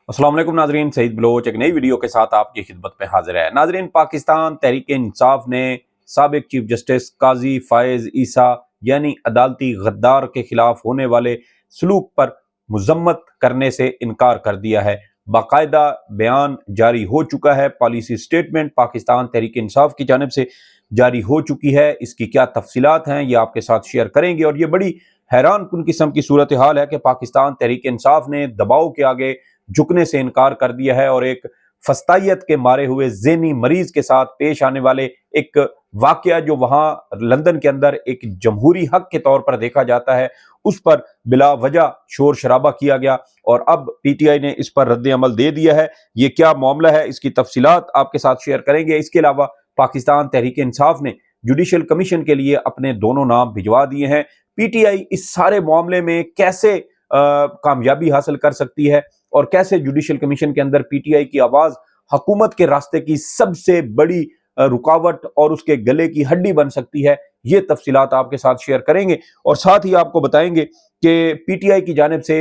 अस्सलाम वालेकुम नाजरीन, सईद बलोच एक नई वीडियो के साथ आपकी खिदमत में हाजिर है। नाजरीन, पाकिस्तान तहरीक इंसाफ ने साबिक चीफ जस्टिस काजी फायज ईसा यानी अदालती गद्दार के खिलाफ होने वाले सलूक पर मजम्मत करने से इनकार कर दिया है। बाकायदा बयान जारी हो चुका है, पॉलिसी स्टेटमेंट पाकिस्तान तहरीक इंसाफ की जानिब से जारी हो चुकी है। इसकी क्या तफसीलात हैं ये आपके साथ शेयर करेंगे। और ये बड़ी हैरान कुन किस्म की सूरत हाल है कि पाकिस्तान तहरीक इंसाफ ने दबाव के आगे झुकने से इनकार कर दिया है और एक फस्तायत के मारे हुए ज़हनी मरीज के साथ पेश आने वाले एक वाकया जो वहां लंदन के अंदर एक जमहूरी हक के तौर पर देखा जाता है, उस पर बिला वजह शोर शराबा किया गया और अब पीटीआई ने इस पर रद्द अमल दे दिया है। ये क्या मामला है, इसकी तफसीलात आपके साथ शेयर करेंगे। इसके अलावा पाकिस्तान तहरीक इंसाफ ने जुडिशल कमीशन के लिए अपने दोनों नाम भिजवा दिए हैं। पीटीआई इस सारे मामले में कैसे कामयाबी हासिल कर सकती है और कैसे जुडिशल कमीशन के अंदर पीटीआई की आवाज हुकूमत के रास्ते की सबसे बड़ी रुकावट और उसके गले की हड्डी बन सकती है, ये तफसीलात आपके साथ शेयर करेंगे। और साथ ही आपको बताएंगे कि पीटीआई की जानिब से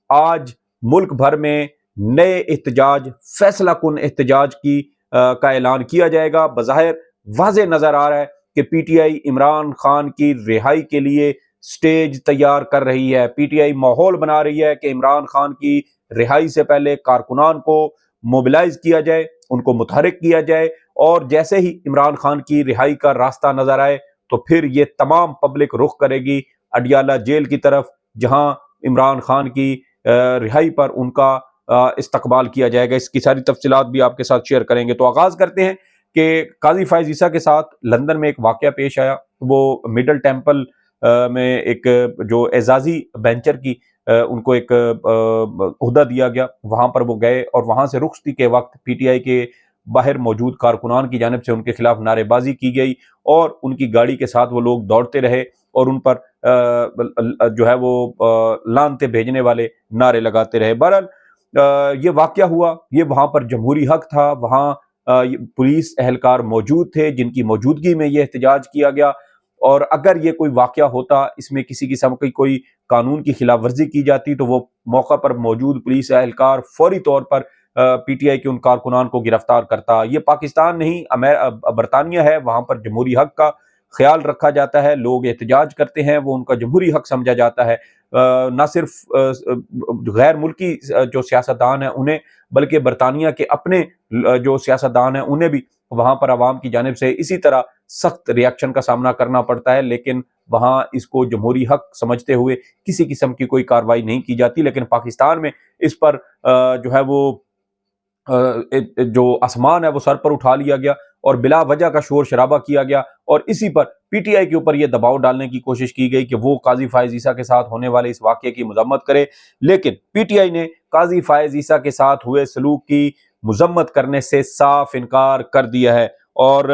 आज मुल्क भर में नए एहतजाज, फैसला कुन एहतजाज का ऐलान किया जाएगा। बज़ाहिर वाज़ेह नजर आ रहा है कि पीटीआई इमरान खान की रिहाई के लिए स्टेज तैयार कर रही है। पीटीआई माहौल बना रही है कि इमरान खान की रिहाई से पहले कारकुनान को मोबिलाइज किया जाए, उनको मुतहरिक किया जाए और जैसे ही इमरान खान की रिहाई का रास्ता नजर आए तो फिर ये तमाम पब्लिक रुख करेगी अडियाला जेल की तरफ, जहां इमरान खान की रिहाई पर उनका इस्तकबाल किया जाएगा। इसकी सारी तफसीलात भी आपके साथ शेयर करेंगे। तो आगाज करते हैं कि काजी फायज ईसा के साथ लंदन में एक वाकया पेश आया। वो मिडल टेम्पल में एक जो एजाजी बेंचर की उनको एक ओहदा दिया गया, वहां पर वो गए और वहां से रुखसती के वक्त पीटीआई के बाहर मौजूद कारकुनान की जानिब से उनके खिलाफ नारेबाजी की गई और उनकी गाड़ी के साथ वो लोग दौड़ते रहे और उन पर जो है वो लानते भेजने वाले नारे लगाते रहे। बहरहाल ये वाकया हुआ, ये वहां पर जमहूरी हक था, वहां पुलिस एहलकार मौजूद थे जिनकी मौजूदगी में ये एहतजाज किया गया। और अगर ये कोई वाकया होता, इसमें किसी किस्म की कोई कानून की खिलाफ वर्जी की जाती, तो वो मौका पर मौजूद पुलिस एहलकार फौरी तौर पर पीटीआई के उन कारकुनान को गिरफ्तार करता। ये पाकिस्तान नहीं, बरतानिया है, वहां पर जमहूरी हक का ख्याल रखा जाता है, लोग एहतजाज करते हैं, वो उनका जमहूरी हक समझा जाता है। न सिर्फ गैर मुल्की जो सियासतदान है उन्हें, बल्कि बरतानिया के अपने जो सियासतदान हैं उन्हें भी वहां पर आवाम की जानिब से इसी तरह सख्त रिएक्शन का सामना करना पड़ता है, लेकिन वहां इसको जमहूरी हक समझते हुए किसी किस्म की कोई कार्रवाई नहीं की जाती। लेकिन पाकिस्तान में इस पर जो है वो जो आसमान है वो सर पर उठा लिया गया और बिला वजह का शोर शराबा किया गया और इसी पर पीटीआई के ऊपर यह दबाव डालने की कोशिश की गई कि वो काजी फायज ईसा के साथ होने वाले इस वाकये की मजम्मत करे। लेकिन पीटीआई ने काजी फायज ईसा के साथ हुए सलूक की मजम्मत करने से साफ इनकार कर दिया है। और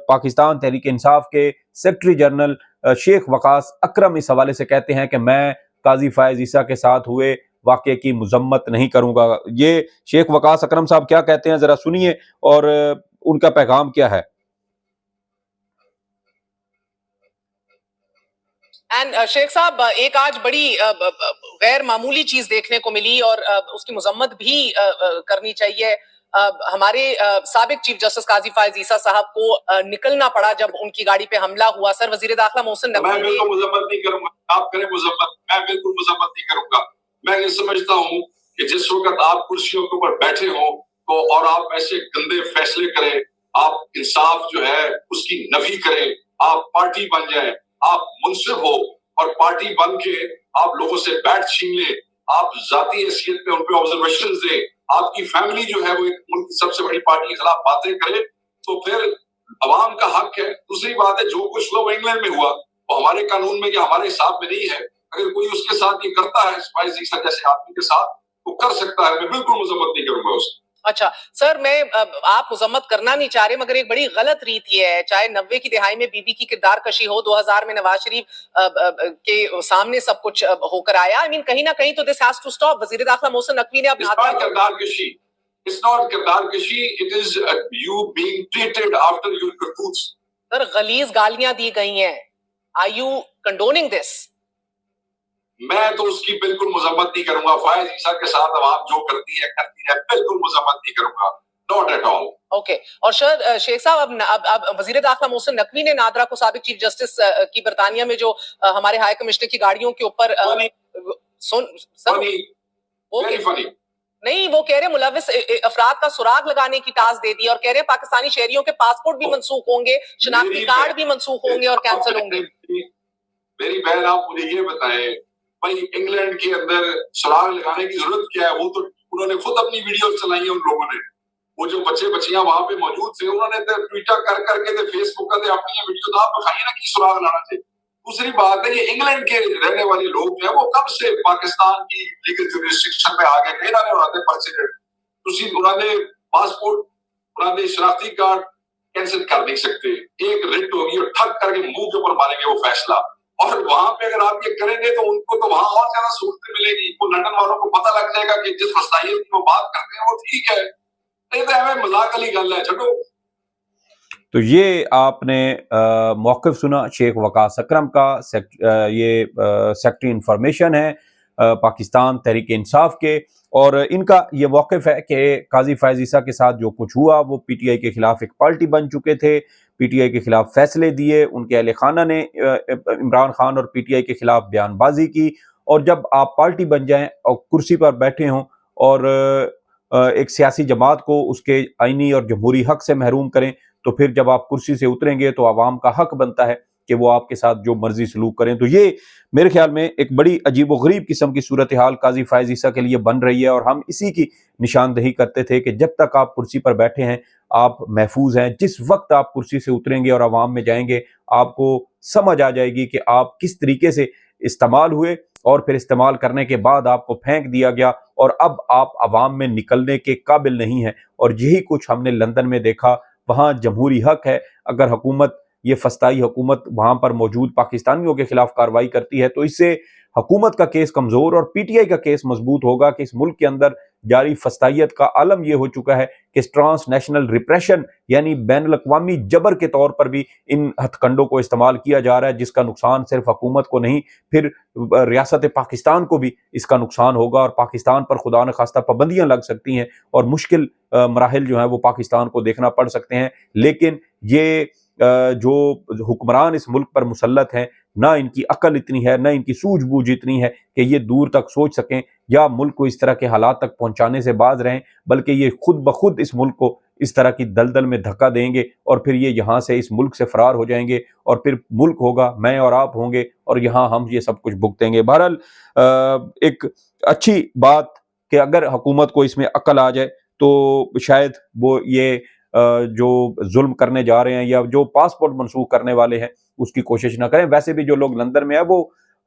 पाकिस्तान तहरीक इंसाफ के सेक्रेटरी जनरल शेख वकास अकरम इस हवाले से कहते हैं कि मैं काजी फायज ईसा के साथ हुए वाकये की मजम्मत नहीं करूंगा। ये शेख वकास अकरम साहब क्या कहते हैं, जरा सुनिए और उनका पैगाम क्या है। शेख साहब, एक आज बड़ी गैर मामूली चीज देखने को मिली और उसकी मजम्मत भी करनी चाहिए। हमारे साबिक चीफ जस्टिस काजी फायज ईसा साहब को निकलना पड़ा जब उनकी गाड़ी पे हमला हुआ। सर, वजीर दाखिला मोहसिन नकवी, मैं बिल्कुल मजम्मत नहीं करूंगा, आप करें मजम्मत, मैं बिल्कुल मजम्मत नहीं करूंगा। मैं ये समझता हूँ कि जिस वक्त आप कुर्सियों के ऊपर बैठे हो तो और आप ऐसे गंदे फैसले करें, आप इंसाफ जो है उसकी नफी करें, आप पार्टी बन जाए, आप मुनसिफ हो और पार्टी बन के आप लोगों से बैट छीन ले, आप जाती हैसियत पे उन पे ऑब्जर्वेशन दे, आपकी फैमिली जो है वो एक मुल्क की सबसे बड़ी पार्टी के खिलाफ बातें करे, तो फिर अवाम का हक है। दूसरी बात है, जो कुछ हुआ इंग्लैंड में हुआ वो हमारे कानून में या हमारे हिसाब में नहीं है। अगर कोई उसके साथ ये करता है फायज ईसा जैसे आदमी के साथ, तो कर सकता है, मैं बिल्कुल मजम्मत नहीं करूंगा उसकी। अच्छा सर, मैं आप मजम्मत करना नहीं चाह रहे, मगर एक बड़ी गलत रीति है, चाहे 90 की दिहाई में बीबी की किरदार कशी हो, 2000 में नवाज शरीफ के सामने सब कुछ होकर आया। आई मीन कहीं ना कहीं तो दिस हैज टू स्टॉप। वजीर दाखिला मोहसिन नकवी ने अपना किरदार कशी, it's not किरदार कशी, it is you being treated after your करतूत। सर, गलीज गालियां दी गई हैं, आर यू कंडोनिंग दिस? मैं तो उसकी बिल्कुल मजम्मत नहीं करूंगा। फायज ईसा के साथ अवाम जो करती है बिल्कुल मजम्मत नहीं करूंगा, नॉट एट ऑल। ओके और शेख साहब अब वजीर दाखिला मोहसिन नकवी ने नादरा को साबिक चीफ जस्टिस की बरतानिया में जो हमारे हाई कमिश्नर की गाड़ियों के ऊपर वेरी फनी नहीं, वो कह रहे मुलविस अफराद का सुराग लगाने की टास्क दे दी और कह रहे पाकिस्तानी शहरियों के पासपोर्ट भी मंसूख होंगे, शनाख्ती कार्ड भी मंसूख होंगे और कैंसिल होंगे। मेरी बहन आप मुझे ये बताएं, भाई इंग्लैंड के अंदर सुराग लगाने की जरूरत क्या है? वो तो उन्होंने खुद अपनी वीडियो चलाई है, उन लोगों ने, वो जो बच्चे बच्चियां वहां पे मौजूद थे, उन्होंने ट्विटर कर करके फेसबुक पे अपनी वीडियो तो आप दिखाइए ना कि सुराग लाना चाहिए। दूसरी बात है, ये इंग्लैंड के रहने वाले लोग हैं, वो कब से पाकिस्तान की लीगल जुरिस्डिक्शन में आ गए? इन्होंने उन्होंने पर्चे तुसी उन्होंने पासपोर्ट उन्होंने शनाख्ती कार्ड कैंसिल कर नहीं सकते। एक रिट होगी और ठग करके मुंह के ऊपर मारेंगे वो फैसला। और वहां पे अगर आप ये करेंगे तो उनको तो वहां और ज्यादा सहूलतें मिलेगी। वो लंदन वालों को पता लग जाएगा कि जिस वसाइल की वो बात करते हैं वो ठीक है, नहीं तो हमें मजाक वाली गल है, छोड़ो। तो ये आपने मौक़िफ़ सुना शेख वकास अकरम का। ये सेक्रेटरी इंफॉर्मेशन है पाकिस्तान तहरीक इंसाफ के, और इनका ये मौक़िफ़ है कि काजी फ़ायज़ ईसा के साथ जो कुछ हुआ वो पीटीआई के ख़िलाफ़ एक पार्टी बन चुके थे, पीटीआई के ख़िलाफ़ फ़ैसले दिए, उनके अहले खाना ने इमरान खान और पीटीआई के ख़िलाफ़ बयानबाजी की। और जब आप पार्टी बन जाएं और कुर्सी पर बैठे हों और एक सियासी जमात को उसके आइनी और जमहूरी हक़ से महरूम करें, तो फिर जब आप कुर्सी से उतरेंगे तो आवाम का हक बनता है कि वो आपके साथ जो मर्जी सलूक करें। तो ये मेरे ख्याल में एक बड़ी अजीब व गरीब किस्म की सूरत हाल काजी फ़ायज़ ईसा के लिए बन रही है, और हम इसी की निशानदही करते थे कि जब तक आप कुर्सी पर बैठे हैं आप महफूज हैं। जिस वक्त आप कुर्सी से उतरेंगे और आवाम में जाएंगे, आपको समझ आ जाएगी कि आप किस तरीके से इस्तेमाल हुए, और फिर इस्तेमाल करने के बाद आपको फेंक दिया गया, और अब आप आवाम में निकलने के काबिल नहीं हैं। और यही कुछ हमने लंदन में देखा। वहाँ जमहूरी हक है, अगर हुकूमत, ये फस्ताई हुकूमत वहाँ पर मौजूद पाकिस्तानियों के खिलाफ कार्रवाई करती है तो इससे हुकूमत का केस कमज़ोर और पीटीआई का केस मजबूत होगा कि इस मुल्क के अंदर जारी फस्तायत का आलम ये हो चुका है कि ट्रांस नेशनल रिप्रेशन यानी बैनुल अक़वामी जबर के तौर पर भी इन हथकंडों को इस्तेमाल किया जा रहा है, जिसका नुकसान सिर्फ हुकूमत को नहीं, फिर रियासत पाकिस्तान को भी इसका नुकसान होगा, और पाकिस्तान पर खुदा न खास्ता पाबंदियाँ लग सकती हैं और मुश्किल मराहिल जो हैं वो पाकिस्तान को देखना पड़ सकते हैं। लेकिन ये जो हुक्मरान इस मुल्क पर मुसल्लत हैं, ना इनकी अकल इतनी है, ना इनकी सूझबूझ इतनी है कि ये दूर तक सोच सकें या मुल्क को इस तरह के हालात तक पहुंचाने से बाज रहें, बल्कि ये खुद ब खुद इस मुल्क को इस तरह की दलदल में धक्का देंगे और फिर ये यहाँ से इस मुल्क से फरार हो जाएंगे, और फिर मुल्क होगा, मैं और आप होंगे, और यहाँ हम ये सब कुछ भुगतेंगे। बहरहाल एक अच्छी बात कि अगर हुकूमत को इसमें अकल आ जाए तो शायद वो ये जो जुल्म करने जा रहे हैं या जो पासपोर्ट मनसूख करने वाले हैं उसकी कोशिश ना करें। वैसे भी जो लोग लंदन में है वो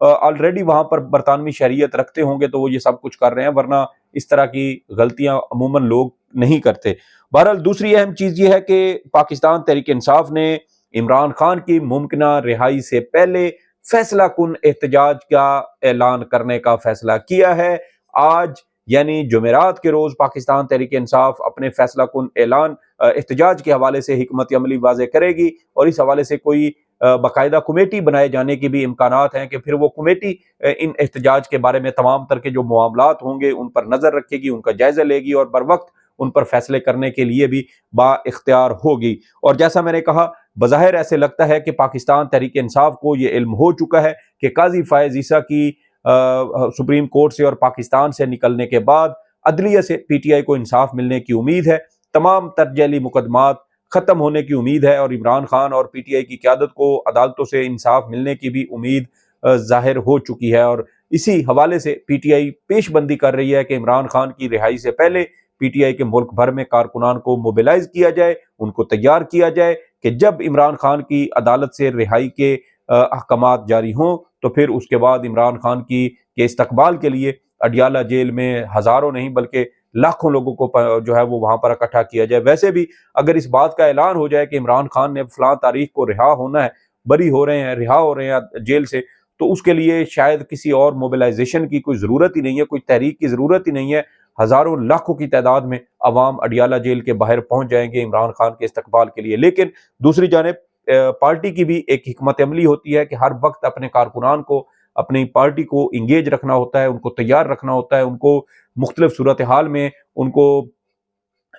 ऑलरेडी वहाँ पर बरतानवी शरीयत रखते होंगे तो वो ये सब कुछ कर रहे हैं, वरना इस तरह की गलतियां अमूमन लोग नहीं करते। बहरहाल दूसरी अहम चीज़ ये है कि पाकिस्तान तहरीक इंसाफ ने इमरान खान की मुमकिना रिहाई से पहले फैसला कुन एहतजाज का ऐलान करने का फैसला किया है। आज यानी जुमेरात के रोज़ पाकिस्तान तहरीक इंसाफ अपने फैसला कुन ऐलान एहतजाज के हवाले से हिकमत अमली वाज़े करेगी, और इस हवाले से कोई बाकायदा कमेटी बनाए जाने के भी इम्कानात हैं कि फिर वो कमेटी इन एहतजाज के बारे में तमाम तरह के जो मामलात होंगे उन पर नज़र रखेगी, उनका जायज़ा लेगी और बर वक्त उन पर फैसले करने के लिए भी बाइख्तियार होगी। और जैसा मैंने कहा, बज़ाहिर ऐसे लगता है कि पाकिस्तान तहरीक इंसाफ को ये इल्म हो चुका है कि काजी फ़ायज़ ईसा की सुप्रीम कोर्ट से और पाकिस्तान से निकलने के बाद अदलिया से पीटीआई को इंसाफ मिलने की उम्मीद है, तमाम तरजैली मुकदमात ख़त्म होने की उम्मीद है, और इमरान खान और पीटीआई की क़यादत को अदालतों से इंसाफ मिलने की भी उम्मीद ज़ाहिर हो चुकी है। और इसी हवाले से पीटीआई पेशबंदी कर रही है कि इमरान खान की रिहाई से पहले पीटीआई के मुल्क भर में कारकुनान को मोबिलाइज किया जाए, उनको तैयार किया जाए कि जब इमरान खान की अदालत से रिहाई के अहकामात जारी हों तो फिर उसके बाद इमरान खान के इस्तकबाल के लिए अडियाला जेल में हज़ारों नहीं बल्कि लाखों लोगों को जो है वो वहाँ पर इकट्ठा किया जाए। वैसे भी अगर इस बात का ऐलान हो जाए कि इमरान खान ने फलां तारीख को रिहा होना है, बरी हो रहे हैं, रिहा हो रहे हैं जेल से, तो उसके लिए शायद किसी और मोबिलाइजेशन की कोई ज़रूरत ही नहीं है, कोई तहरीक की ज़रूरत ही नहीं है। हज़ारों लाखों की तादाद में अवाम अडियाला जेल के बाहर पहुँच जाएंगे इमरान खान के इस्तकबाल के लिए। लेकिन दूसरी जानिब पार्टी की भी एक हिकमत अमली होती है कि हर वक्त अपने कारकुनान को اپنی پارٹی کو انگیج رکھنا ہوتا ہے، ان کو تیار رکھنا ہوتا ہے، ان کو مختلف صورتحال میں ان کو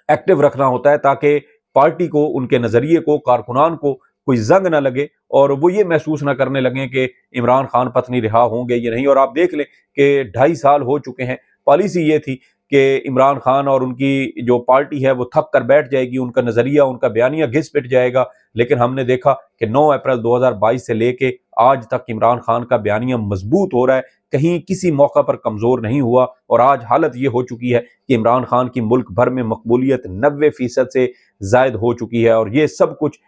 ایکٹیو رکھنا ہوتا ہے تاکہ پارٹی کو، ان کے نظریے کو، کارکنان کو کوئی زنگ نہ لگے اور وہ یہ محسوس نہ کرنے لگیں کہ عمران خان پتنی رہا ہوں گے یا نہیں۔ اور آپ دیکھ لیں کہ 2.5 سال ہو چکے ہیں، پالیسی یہ تھی کہ عمران خان اور ان کی جو پارٹی ہے وہ تھک کر بیٹھ جائے گی، ان کا نظریہ، ان کا بیانیہ گھس پٹ جائے گا، لیکن ہم نے دیکھا کہ 9 اپریل 2022 سے لے کے آج تک عمران خان کا بیانیہ مضبوط ہو رہا ہے، کہیں کسی موقع پر کمزور نہیں ہوا، اور آج حالت یہ ہو چکی ہے کہ عمران خان کی ملک بھر میں مقبولیت 90% سے زائد ہو چکی ہے، اور یہ سب کچھ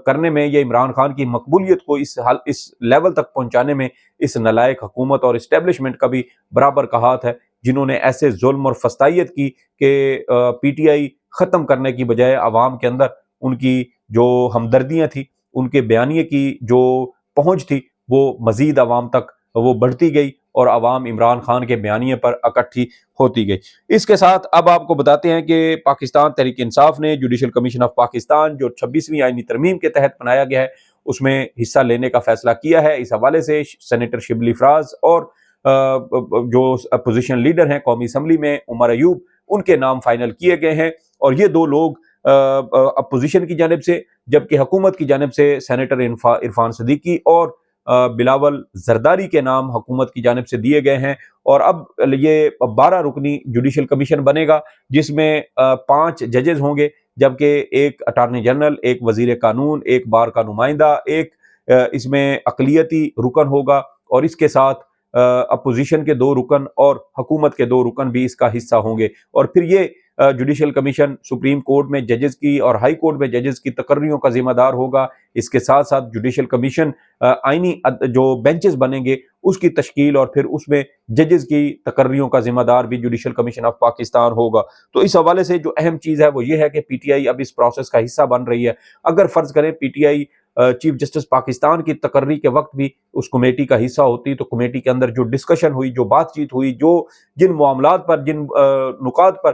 کرنے میں، یہ عمران خان کی مقبولیت کو اس لیول تک پہنچانے میں اس نالائق حکومت اور اسٹیبلشمنٹ کا بھی برابر کا ہاتھ ہے، جنہوں نے ایسے ظلم اور فسطائیت کی کہ پی ٹی آئی ختم کرنے کی بجائے عوام کے اندر ان کی جو ہمدردیاں تھیں، ان کے بیانیے کی جو پہنچ تھی، وہ مزید عوام تک وہ بڑھتی گئی اور عوام عمران خان کے بیانیے پر اکٹھی ہوتی گئی۔ اس کے ساتھ اب آپ کو بتاتے ہیں کہ پاکستان تحریک انصاف نے جوڈیشل کمیشن آف پاکستان جو 26ویں آئینی ترمیم کے تحت بنایا گیا ہے اس میں حصہ لینے کا فیصلہ کیا ہے۔ اس حوالے سے سینیٹر شبلی فراز اور جو اپوزیشن لیڈر ہیں قومی اسمبلی میں عمر ایوب، ان کے نام فائنل کیے گئے ہیں، اور یہ دو لوگ اپوزیشن کی جانب سے، جبکہ حکومت کی جانب سے سینیٹر عرفان صدیقی اور بلاول زرداری کے نام حکومت کی جانب سے دیے گئے ہیں۔ اور اب یہ 12 رکنی جوڈیشل کمیشن بنے گا جس میں 5 ججز ہوں گے، جبکہ ایک اٹارنی جنرل، ایک وزیر قانون، ایک بار کا نمائندہ، ایک اس میں اقلیتی رکن ہوگا، اور اس کے ساتھ اپوزیشن کے 2 رکن اور حکومت کے 2 رکن بھی اس کا حصہ ہوں گے۔ اور پھر یہ جوڈیشل کمیشن سپریم کورٹ میں ججز کی اور ہائی کورٹ میں ججز کی تقرریوں کا ذمہ دار ہوگا۔ اس کے ساتھ ساتھ جوڈیشل کمیشن آئینی جو بینچز بنیں گے اس کی تشکیل، اور پھر اس میں ججز کی تقرریوں کا ذمہ دار بھی جوڈیشل کمیشن آف پاکستان ہوگا۔ تو اس حوالے سے جو اہم چیز ہے وہ یہ ہے کہ پی ٹی آئی اب اس پروسیس کا حصہ بن رہی ہے۔ اگر فرض کریں P T I chief justice Pakistan کی تقرری کے وقت بھی اس کمیٹی کا حصہ ہوتی، تو کمیٹی کے اندر جو ڈسکشن ہوئی، جو بات چیت ہوئی، جن معاملات پر، جن نکات پر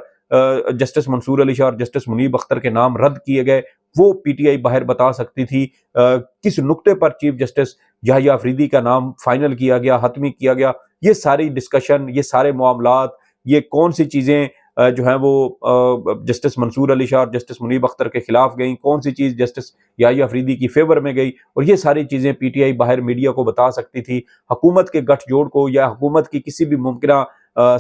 جسٹس منصور علی شاہ اور جسٹس منیب اختر کے نام رد کیے گئے، وہ پی ٹی آئی باہر بتا سکتی تھی۔ کس نقطے پر چیف جسٹس یحییٰ افریدی کا نام فائنل کیا گیا، حتمی کیا گیا، یہ ساری ڈسکشن، یہ سارے معاملات، یہ کون سی چیزیں جو ہیں وہ جسٹس منصور علی شاہ اور جسٹس منیب اختر کے خلاف گئیں، کون سی چیز جسٹس یحییٰ افریدی کی فیور میں گئی، اور یہ ساری چیزیں پی ٹی آئی باہر میڈیا کو بتا سکتی تھی، حکومت کے گٹھ جوڑ کو یا حکومت کی کسی بھی ممکنہ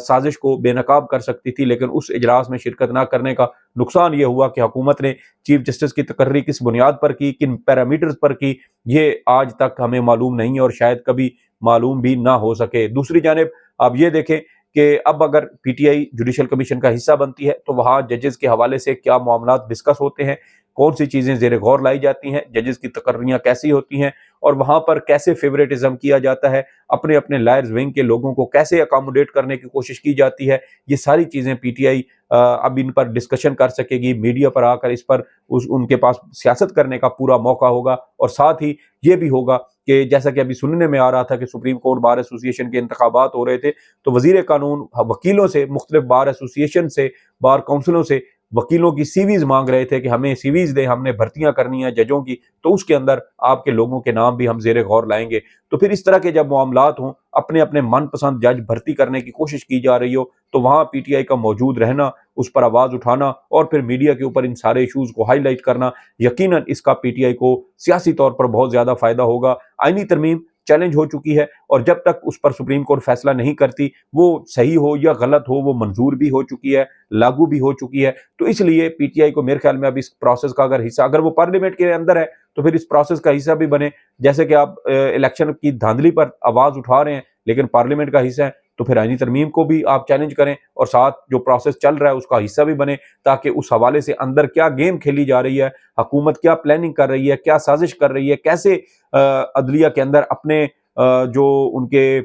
سازش کو بے نقاب کر سکتی تھی۔ لیکن اس اجلاس میں شرکت نہ کرنے کا نقصان یہ ہوا کہ حکومت نے چیف جسٹس کی تقرری کس بنیاد پر کی، کن پیرامیٹرز پر کی، یہ آج تک ہمیں معلوم نہیں اور شاید کبھی معلوم بھی نہ ہو سکے۔ دوسری جانب آپ یہ دیکھیں کہ اب اگر P T I judicial commission کا حصہ بنتی ہے تو وہاں ججز کے حوالے سے کیا معاملات ڈسکس ہوتے ہیں، کون سی چیزیں زیر غور لائی جاتی ہیں، ججز کی تقرریاں کیسی ہوتی ہیں، اور وہاں پر کیسے فیوریٹزم کیا جاتا ہے، اپنے اپنے لائرز ونگ کے لوگوں کو کیسے اکاموڈیٹ کرنے کی کوشش کی جاتی ہے، یہ ساری چیزیں پی ٹی آئی اب ان پر ڈسکشن کر سکے گی، میڈیا پر آ کر اس پر ان کے پاس سیاست کرنے کا پورا موقع ہوگا۔ اور ساتھ ہی یہ بھی ہوگا کہ جیسا کہ ابھی سننے میں آ رہا تھا کہ سپریم کورٹ بار ایسوسی ایشن کے انتخابات ہو رہے تھے، تو وزیر قانون وکیلوں سے، مختلف بار ایسوسی ایشن سے، بار کونسلوں سے وکیلوں کی سی ویز مانگ رہے تھے کہ ہمیں سی ویز دیں، ہم نے بھرتیاں کرنی ہیں ججوں کی، تو اس کے اندر آپ کے لوگوں کے نام بھی ہم زیر غور لائیں گے۔ تو پھر اس طرح کے جب معاملات ہوں، اپنے اپنے من پسند جج بھرتی کرنے کی کوشش کی جا رہی ہو، تو وہاں پی ٹی آئی کا موجود رہنا، اس پر آواز اٹھانا اور پھر میڈیا کے اوپر ان سارے ایشوز کو ہائی لائٹ کرنا، یقیناً اس کا پی ٹی آئی کو سیاسی طور پر بہت زیادہ فائدہ ہوگا۔ آئینی ترمیم چیلنج ہو چکی ہے، اور جب تک اس پر سپریم کورٹ فیصلہ نہیں کرتی، وہ صحیح ہو یا غلط ہو، وہ منظور بھی ہو چکی ہے، لاگو بھی ہو چکی ہے۔ تو اس لیے پی ٹی آئی کو میرے خیال میں اب اس پروسیس کا اگر حصہ، اگر وہ پارلیمنٹ کے اندر ہے تو پھر اس پروسیس کا حصہ بھی بنے۔ جیسے کہ آپ الیکشن کی دھاندلی پر آواز اٹھا رہے ہیں لیکن پارلیمنٹ کا حصہ ہے، تو پھر آئینی ترمیم کو بھی آپ چیلنج کریں اور ساتھ جو پروسیس چل رہا ہے اس کا حصہ بھی بنے، تاکہ اس حوالے سے اندر کیا گیم کھیلی جا رہی ہے، حکومت کیا پلاننگ کر رہی ہے، کیا سازش کر رہی ہے، کیسے عدلیہ کے اندر اپنے جو ان کے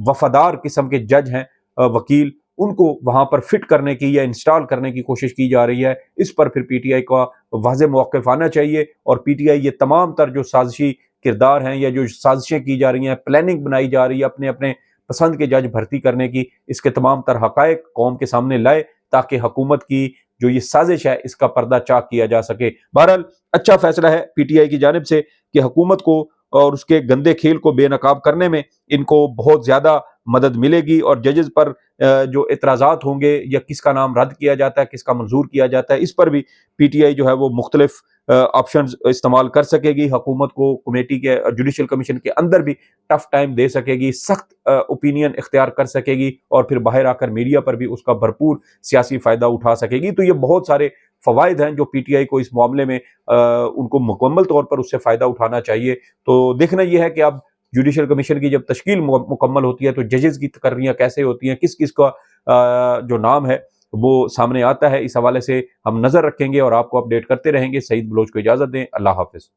وفادار قسم کے جج ہیں، وکیل، ان کو وہاں پر فٹ کرنے کی یا انسٹال کرنے کی کوشش کی جا رہی ہے۔ اس پر پھر پی ٹی آئی کا واضح موقف آنا چاہیے، اور پی ٹی آئی یہ تمام تر جو سازشی کردار ہیں یا جو سازشیں کی جا رہی ہیں، پلاننگ بنائی جا رہی ہے اپنے اپنے پسند کے جج بھرتی کرنے کی، اس کے تمام تر حقائق قوم کے سامنے لائے تاکہ حکومت کی جو یہ سازش ہے اس کا پردہ چاک کیا جا سکے۔ بہرحال اچھا فیصلہ ہے پی ٹی آئی کی جانب سے کہ حکومت کو اور اس کے گندے کھیل کو بے نقاب کرنے میں ان کو بہت زیادہ مدد ملے گی، اور ججز پر جو اعتراضات ہوں گے یا کس کا نام رد کیا جاتا ہے، کس کا منظور کیا جاتا ہے، اس پر بھی پی ٹی آئی جو ہے وہ مختلف آپشنز استعمال کر سکے گی، حکومت کو کمیٹی کے جوڈیشل کمیشن کے اندر بھی ٹف ٹائم دے سکے گی، سخت اوپینین اختیار کر سکے گی، اور پھر باہر آ کر میڈیا پر بھی اس کا بھرپور سیاسی فائدہ اٹھا سکے گی۔ تو یہ بہت سارے فوائد ہیں جو پی ٹی آئی کو اس معاملے میں ان کو مکمل طور پر اس سے فائدہ اٹھانا چاہیے۔ تو دیکھنا یہ ہے کہ اب جوڈیشل کمیشن کی جب تشکیل مکمل ہوتی ہے تو ججز کی تقرریاں کیسے ہوتی ہیں، کس کس کا جو نام ہے وہ سامنے آتا ہے، اس حوالے سے ہم نظر رکھیں گے اور آپ کو اپڈیٹ کرتے رہیں گے۔ سعید بلوچ کو اجازت دیں، اللہ حافظ۔